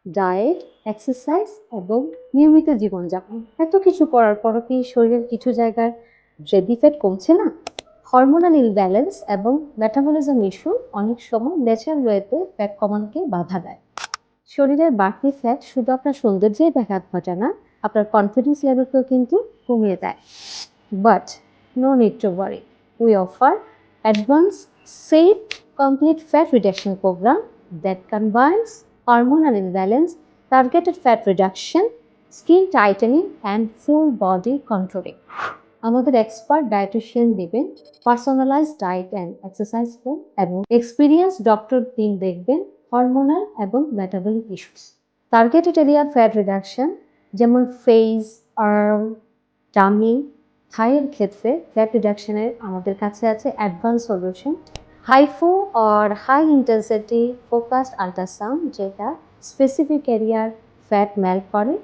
Diet, exercise এবং নিয়মিত জীবনযাপন এত কিছু করার পরও কি শরীরের কিছু জায়গার বেবি ফ্যাট কমছে না? হরমোনাল ইমব্যালেন্স এবং মেটাবলিজম ইস্যু অনেক সময় ন্যাচারাল ওয়েতে ফ্যাট কমানোকে বাধা দেয়। শরীরের বাড়তি ফ্যাট শুধু আপনার সৌন্দর্যেই ব্যাঘাত ঘটায় না, আপনার কনফিডেন্স লেভেলকেও কিন্তু কমিয়ে দেয়। But no need to worry, we offer advance safe complete fat reduction program that combines hormonal imbalance, targeted fat reduction, skin tightening and full body contouring. আমাদের এক্সপার্ট ডায়েটিশিয়ান দেবেন personalised diet and exercise plan এবং experience doctor team দেখবেন hormonal এবং metabolic issues. Targeted area fat reduction যেমন face, arm, tummy, থাইয়ের ক্ষেত্রে fat রিডাকশনের আমাদের কাছে আছে advance solution. HIFU or high intensity focused ultrasound যেটা স্পেসিফিক এরিয়ার ফ্যাট মেল্ট করে।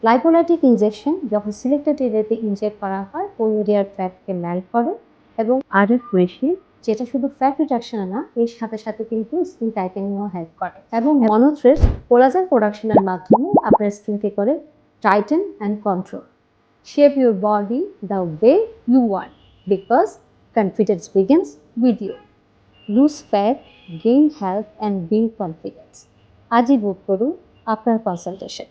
লাইপোলাইটিক ইনজেকশন যখন সিলেক্টেড এরিয়াতে ইনজেক্ট করা হয় ওই এরিয়ার ফ্যাটকে মেল্ট করে। এবং আরএফ মেশিন যেটা শুধু ফ্যাট রিডাকশনে না, এর সাথে সাথে কিন্তু স্কিন টাইটেনিংও হেল্প করে। এবং মনোথ্রেস কোলাজেন প্রোডাকশনের মাধ্যমে আপনার স্কিনকে করে tighten and control. Shape your body the way you want because confidence begins with you. Lose fat, gain health and build confidence. আজই বুক করুন আপনার কনসালটেশন।